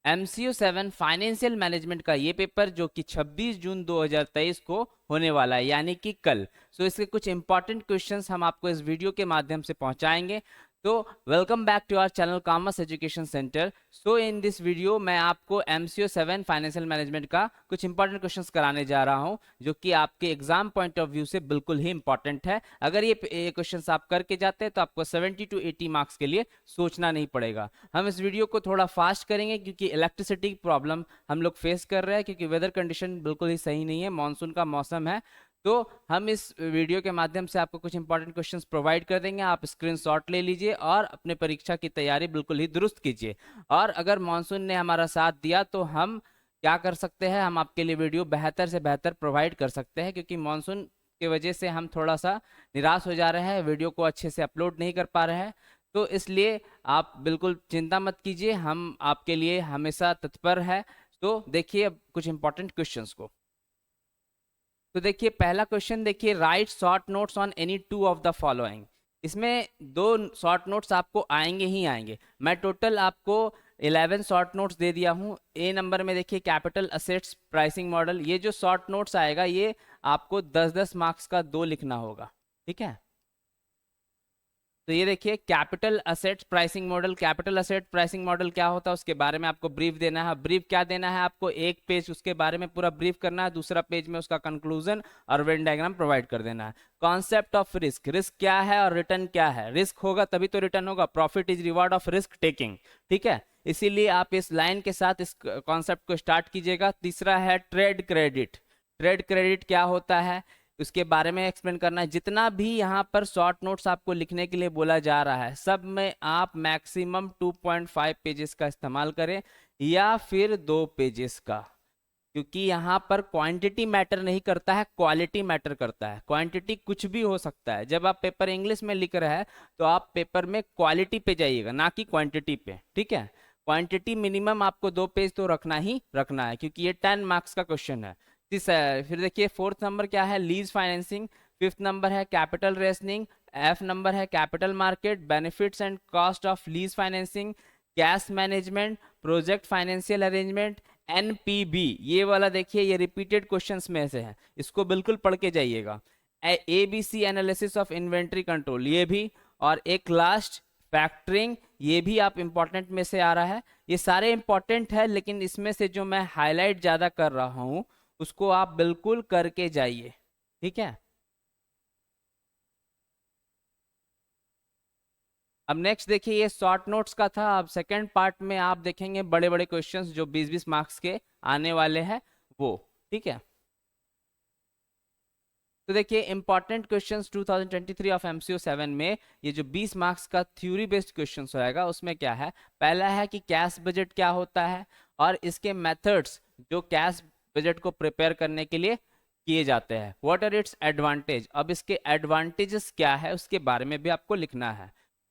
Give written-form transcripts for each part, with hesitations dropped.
MCO 7 financial management का ये paper जो कि 26 जून 2023 को होने वाला है, यानी कि कल। सो इसके कुछ इंपॉर्टेंट क्वेश्चंस हम आपको इस वीडियो के माध्यम से पहुंचाएंगे। तो welcome back to our channel commerce education centre. So in this video मैं आपको MCO 7 फाइनेंशियल मैनेजमेंट का कुछ इंपॉर्टेंट क्वेश्चंस कराने जा रहा हूं, जो कि आपके एग्जाम पॉइंट ऑफ व्यू से बिल्कुल ही इंपॉर्टेंट है। अगर ये क्वेश्चंस आप करके जाते हैं तो आपको 70 to 80 मार्क्स के लिए सोचना नहीं पड़ेगा। हम इस वीडियो को थोड़ा फास्ट करेंगे क्योंकि इलेक्ट्रिसिटी प्रॉब्लम हम लोग फेस कर रहे हैं, क्योंकि वेदर कंडीशन बिल्कुल ही सही नहीं है, मानसून का मौसम है। तो हम इस वीडियो के माध्यम से आपको कुछ इंपॉर्टेंट क्वेश्चंस प्रोवाइड कर देंगे। आप स्क्रीनशॉट ले लीजिए और अपने परीक्षा की तैयारी बिल्कुल ही दुरुस्त कीजिए। और अगर मानसून ने हमारा साथ दिया तो हम क्या कर सकते हैं, हम आपके लिए वीडियो बेहतर से बेहतर प्रोवाइड कर सकते हैं, क्योंकि मानसून की वजह से हम थोड़ा सा निराश हो जा रहे हैं, वीडियो को अच्छे से अपलोड नहीं कर पा रहे हैं। तो इसलिए आप बिल्कुल चिंता मत कीजिए, हम आपके लिए हमेशा तत्पर है। तो देखिए अब कुछ इंपॉर्टेंट क्वेश्चंस को। तो देखिए पहला क्वेश्चन देखिए, right short notes on any two of the following. इसमें दो शॉर्ट नोट्स आपको आएंगे ही आएंगे। मैं टोटल आपको 11 शॉर्ट नोट्स दे दिया हूं। ए नंबर में देखिए कैपिटल असेट्स प्राइसिंग मॉडल। ये जो शॉर्ट नोट्स आएगा ये आपको 10-10 मार्क्स का 2 लिखना होगा, ठीक है। तो ये देखिए capital assets pricing model. Capital asset pricing model क्या होता है उसके बारे में आपको ब्रीफ देना है। ब्रीफ क्या देना है आपको, एक पेज उसके बारे में पूरा ब्रीफ करना है, दूसरा पेज में उसका कंक्लूजन और वेन डायग्राम प्रोवाइड कर देना है। कॉन्सेप्ट ऑफ रिस्क, रिस्क क्या है और रिटर्न क्या है। रिस्क होगा तभी तो रिटर्न होगा, profit is reward of risk taking, ठीक है। इसीलिए आप इस लाइन के साथ इस कॉन्सेप्ट को स्टार्ट कीजिएगा। तीसरा है ट्रेड क्रेडिट। ट्रेड क्रेडिट क्या होता है उसके बारे में एक्सप्लेन करना है। जितना भी यहाँ पर शॉर्ट नोट्स आपको लिखने के लिए बोला जा रहा है सब में आप मैक्सिमम 2.5 पेजेस का इस्तेमाल करें या फिर 2 पेजेस का, क्योंकि यहाँ पर क्वांटिटी मैटर नहीं करता है, क्वालिटी मैटर करता है। क्वांटिटी कुछ भी हो सकता है। जब आप पेपर इंग्लिश में लिख रहे हैं तो आप पेपर में क्वालिटी पे जाइएगा, ना कि क्वांटिटी पे, ठीक है। क्वांटिटी मिनिमम आपको 2 पेज तो रखना ही रखना है, क्योंकि ये 10 मार्क्स का क्वेश्चन है। फिर देखिए फोर्थ नंबर क्या है, लीज फाइनेंसिंग। फिफ्थ नंबर है कैपिटल रेशनिंग। एफ नंबर है capital market, benefits and cost of lease financing, cash management, project financial arrangement, NPB. ये वाला देखिए ये रिपीटेड क्वेश्चंस में से है, इसको बिल्कुल पढ़ के जाइएगा। ABC analysis of inventory control ये भी, और एक लास्ट फैक्टरिंग, ये भी आप इंपॉर्टेंट में से आ रहा है। ये सारे इंपॉर्टेंट है, लेकिन इसमें से जो मैं हाईलाइट ज्यादा कर रहा हूं उसको आप बिल्कुल करके जाइए, ठीक है। अब नेक्स्ट देखिए ये शॉर्ट नोट्स का था। अब सेकंड पार्ट में आप देखेंगे बड़े बड़े क्वेश्चंस जो 20-20 मार्क्स के आने वाले हैं वो, ठीक है। तो देखिए इंपॉर्टेंट क्वेश्चंस 2023 ऑफ MCO 7 में ये जो 20 मार्क्स का थ्योरी बेस्ड क्वेश्चंस होएगा उसमें क्या है, पहला है कि कैश बजट क्या होता है और इसके मेथड्स जो कैश बजट को प्रिपेयर करने के लिए किए जाते हैं। व्हाट आर इट्स एडवांटेज, अब इसके एडवांटेजेस क्या है उसके बारे में भी आपको लिखना है।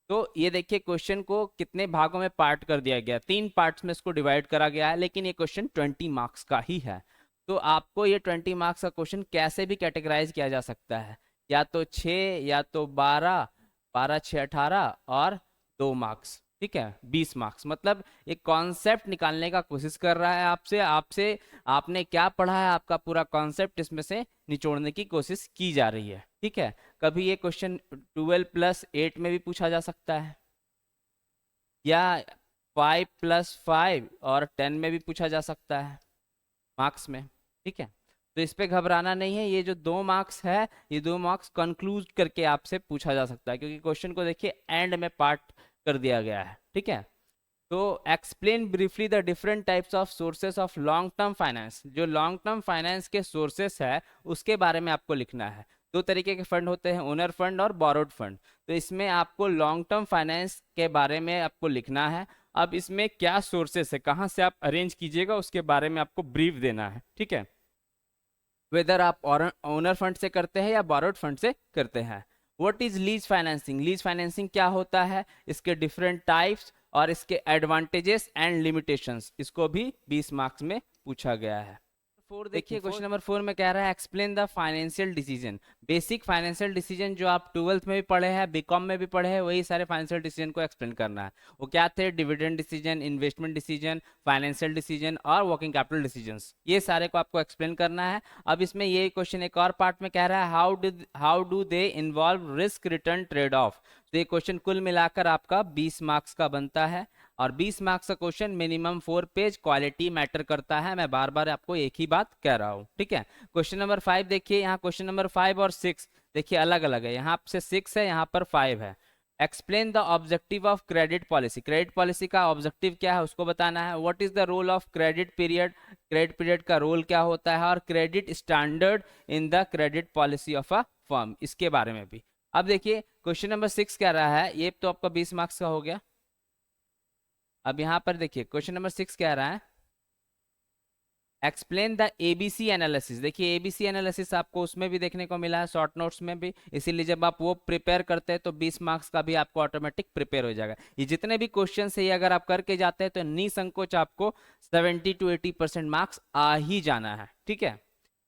तो ये देखिए क्वेश्चन को कितने भागों में पार्ट कर दिया गया, 3 पार्ट्स में इसको डिवाइड करा गया है, लेकिन ये क्वेश्चन 20 मार्क्स का ही है। तो आपको ये 20 मार्क्स का क्वेश्चन कैसे भी कैटेगराइज किया जा सकता है, या तो 6 या तो 12, 12 6 18 और 2 मार्क्स, ठीक है। 20 मार्क्स मतलब एक कॉन्सेप्ट निकालने का कोशिश कर रहा है आपसे आपसे आपने क्या पढ़ा है आपका पूरा कॉन्सेप्ट इसमें से निचोड़ने की कोशिश की जा रही है, ठीक है। कभी ये क्वेश्चन 12+8 में भी पूछा जा सकता है, या 5+5 और 10 में भी पूछा जा सकता है मार्क्स में, ठीक है। तो इस पे घबराना नहीं है। ये जो 2 मार्क्स है ये 2 मार्क्स कंक्लूड करके आपसे पूछा जा सकता है, क्योंकि क्वेश्चन को देखिए एंड में पार्ट कर दिया गया है, ठीक है। तो explain briefly the different types of sources of long term finance. जो लॉन्ग टर्म फाइनेंस के सोर्सेस है उसके बारे में आपको लिखना है। 2 तरीके के फंड होते हैं, ओनर फंड और बोरोड फंड। तो इसमें आपको लॉन्ग टर्म फाइनेंस के बारे में आपको लिखना है। अब इसमें क्या सोर्सेस है, कहाँ से आप अरेंज कीजिएगा उसके बारे में आपको ब्रीफ देना है, ठीक है। वेदर आप ओनर फंड से करते हैं या बोरोड फंड से करते हैं। What is lease financing, lease financing क्या होता है, इसके डिफरेंट टाइप्स और इसके एडवांटेजेस एंड लिमिटेशंस, इसको भी 20 मार्क्स में पूछा गया है। 4 देखिए, क्वेश्चन नंबर 4 में कह रहा है explain the financial decision. Basic financial decision जो आप 12th में भी पढ़े हैं, बीकॉम में भी पढ़े हैं, वही सारे फाइनेंशियल डिसीजन को एक्सप्लेन करना है। वो क्या थे? Dividend decision, investment decision, financial decision और वर्किंग कैपिटल डिसीजंस, ये सारे को आपको एक्सप्लेन करना है। अब इसमें ये क्वेश्चन एक और पार्ट में कह रहा है how do they involve risk return trade off. तो ये क्वेश्चन कुल मिलाकर आपका 20 मार्क्स का बनता है, और 20 मार्क्स का question minimum 4 page, quality matter करता है। मैं बार बार आपको एक ही बात कह रहा हूं, ठीक है। क्वेश्चन नंबर 5 देखिए, यहाँ क्वेश्चन नंबर 5 और 6 देखिए अलग अलग है, यहाँ से 6 है, यहाँ पर 5 है। Explain the objective of credit policy. Credit policy का ऑब्जेक्टिव क्या है उसको बताना है। What is the role of credit period, credit period का रोल क्या होता है, और credit standard in the credit policy of a firm, इसके बारे में भी। अब देखिए क्वेश्चन नंबर 6 कह रहा है, ये तो आपका 20 मार्क्स का हो गया। अब यहां पर देखिए क्वेश्चन नंबर 6 कह रहा है एक्सप्लेन द एबीसी एनालिसिस। देखिए एबीसी एनालिसिस आपको उसमें भी देखने को मिला है, शॉर्ट नोट्स में भी, इसीलिए जब आप वो प्रिपेयर करते हैं तो 20 मार्क्स का भी आपको ऑटोमेटिक प्रिपेयर हो जाएगा। ये जितने भी क्वेश्चन है ये अगर आप करके जाते हैं तो निसंकोच आपको 70 to 80% मार्क्स आ ही जाना है, ठीक है।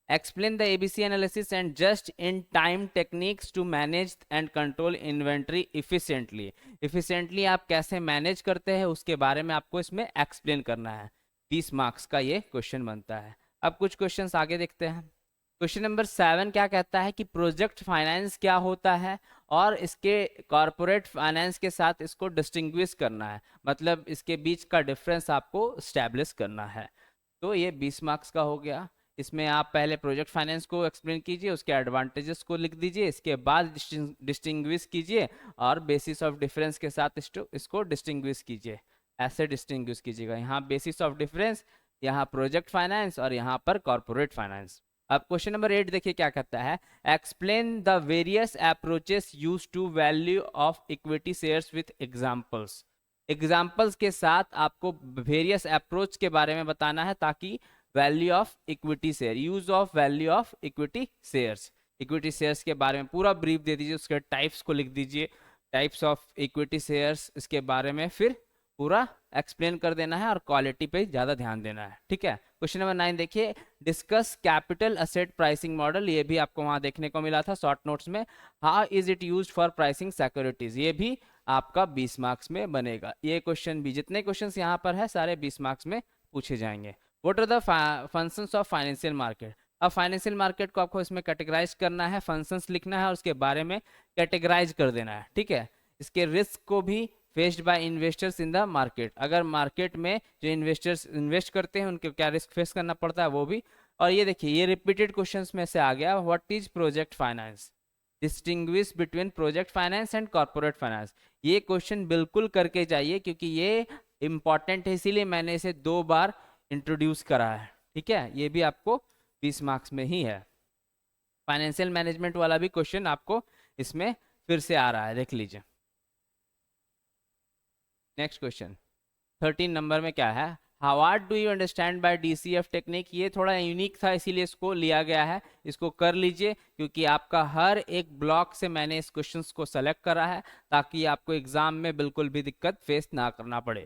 Explain the ABC analysis and just in time techniques to manage and control inventory efficiently. Efficiently आप कैसे मैनेज करते हैं उसके बारे में आपको इसमें एक्सप्लेन करना है। 20 मार्क्स का ये क्वेश्चन बनता है। अब कुछ क्वेश्चंस आगे देखते हैं। क्वेश्चन नंबर 7 क्या कहता है कि प्रोजेक्ट फाइनेंस क्या होता है और इसके कॉरपोरेट फाइनेंस के साथ इसको डिस्टिंग्विश करना है, मतलब इसके बीच का डिफरेंस आपको स्टैब्लिश करना है। तो ये 20 मार्क्स का हो गया। इसमें आप पहले प्रोजेक्ट फाइनेंस को एक्सप्लेन कीजिए, उसके एडवांटेजेस को लिख दीजिए, इसके बाद डिस्टिंग्विश कीजिए और बेसिस ऑफ डिफरेंस के साथ इसको डिस्टिंग्विश कीजिए। ऐसे डिस्टिंग्विश कीजिएगा, यहाँ बेसिस ऑफ डिफरेंस, यहाँ प्रोजेक्ट फाइनेंस और यहाँ पर कॉर्पोरेट फाइनेंस। अब क्वेश्चन नंबर 8 देखिए क्या कहता है, explain the various approaches use to value of equity shares with examples. Examples के साथ आपको वेरियस अप्रोच के बारे में बताना है ताकि value of equity share, use of value of equity shares, equity shares के बारे में पूरा ब्रीफ दे दीजिए, उसके टाइप्स को लिख दीजिए, टाइप्स ऑफ इक्विटी शेयर्स, इसके बारे में फिर पूरा एक्सप्लेन कर देना है और क्वालिटी पे ज्यादा ध्यान देना है, ठीक है। क्वेश्चन नंबर 9 देखिए, discuss capital asset pricing model. ये भी आपको वहां देखने को मिला था शॉर्ट नोट्स में। How is it used for pricing securities, ये भी आपका 20 मार्क्स में बनेगा। ये क्वेश्चन भी, जितने क्वेश्चंस यहाँ पर है सारे 20 मार्क्स में पूछे जाएंगे। What are the functions of financial market. अब फाइनेंशियल मार्केट को आपको इसमें कैटेगराइज करना है, फंक्शंस लिखना है और उसके बारे में कैटेगराइज कर देना है, ठीक है। इसके रिस्क को भी faced by investors in the market, अगर मार्केट में जो इन्वेस्टर्स इन्वेस्ट करते हैं उनको क्या रिस्क फेस करना पड़ता है वो भी। और ये देखिए ये रिपीटेड क्वेश्चंस में से आ गया, what is project finance, distinguish between project finance and corporate finance. ये क्वेश्चन बिल्कुल करके जाइए क्योंकि ये इंपॉर्टेंट है, इसीलिए मैंने इसे 2 बार इंट्रोड्यूस करा है, ठीक है। ये भी आपको 20 मार्क्स में ही है। फाइनेंशियल मैनेजमेंट वाला भी क्वेश्चन आपको इसमें फिर से आ रहा है, देख लीजिए। नेक्स्ट क्वेश्चन 13 नंबर में क्या है, what do you understand by DCF technique. ये थोड़ा यूनिक था इसीलिए इसको लिया गया है, इसको कर लीजिए क्योंकि आपका हर एक ब्लॉक से मैंने इस क्वेश्चंस को सेलेक्ट करा है ताकि आपको एग्जाम में बिल्कुल भी दिक्कत फेस ना करना पड़े।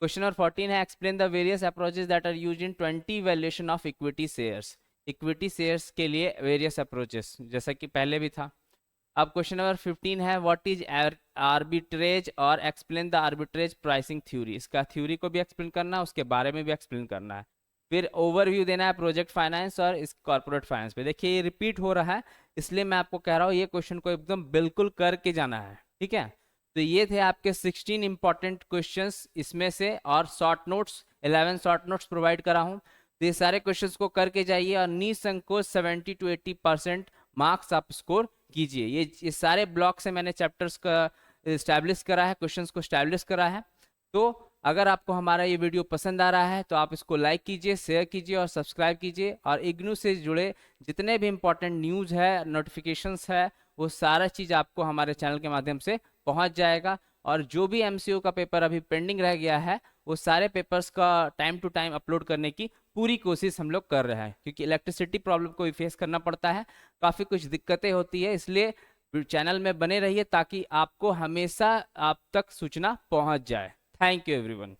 क्वेश्चन नंबर 14 है, explain the various approaches that are used in 20 valuation of equity shares. Equity shares के लिए वेरियस अप्रोचेस जैसा कि पहले भी था। अब क्वेश्चन नंबर 15 है, व्हाट इज आर्बिट्रेज और explain the arbitrage pricing theory. इसका थ्योरी को भी एक्सप्लेन करना है, उसके बारे में भी एक्सप्लेन करना है। फिर ओवरव्यू देना है प्रोजेक्ट फाइनेंस और इस कॉर्पोरेट फाइनेंस पे। देखिए ये रिपीट हो रहा है इसलिए मैं आपको कह रहा हूँ ये क्वेश्चन को एकदम बिल्कुल करके जाना है, ठीक है। तो ये थे आपके 16 इंपॉर्टेंट क्वेश्चंस इसमें से, और short notes 11 short notes provide करा हूँ। तो ये सारे क्वेश्चंस को करके जाइए और निसंकोच 70 to 80% मार्क्स आप स्कोर कीजिए। ये सारे ब्लॉक से मैंने चैप्टर्स का स्टैब्लिश करा है, क्वेश्चंस को स्टैब्लिश करा है। तो अगर आपको हमारा ये वीडियो पसंद आ रहा है तो आप इसको लाइक कीजिए, शेयर कीजिए और सब्सक्राइब कीजिए। और इग्नू से जुड़े जितने भी इंपॉर्टेंट न्यूज़ है, नोटिफिकेशंस है, वो सारा चीज़ आपको हमारे चैनल के माध्यम से पहुंच जाएगा। और जो भी एमसीक्यू का पेपर अभी पेंडिंग रह गया है वो सारे पेपर्स का टाइम टू टाइम अपलोड करने की पूरी कोशिश हम लोग कर रहे हैं, क्योंकि इलेक्ट्रिसिटी प्रॉब्लम को भी फेस करना पड़ता है, काफ़ी कुछ दिक्कतें होती है। इसलिए चैनल में बने रहिए ताकि आपको हमेशा आप तक सूचना पहुंच जाए। Thank you everyone.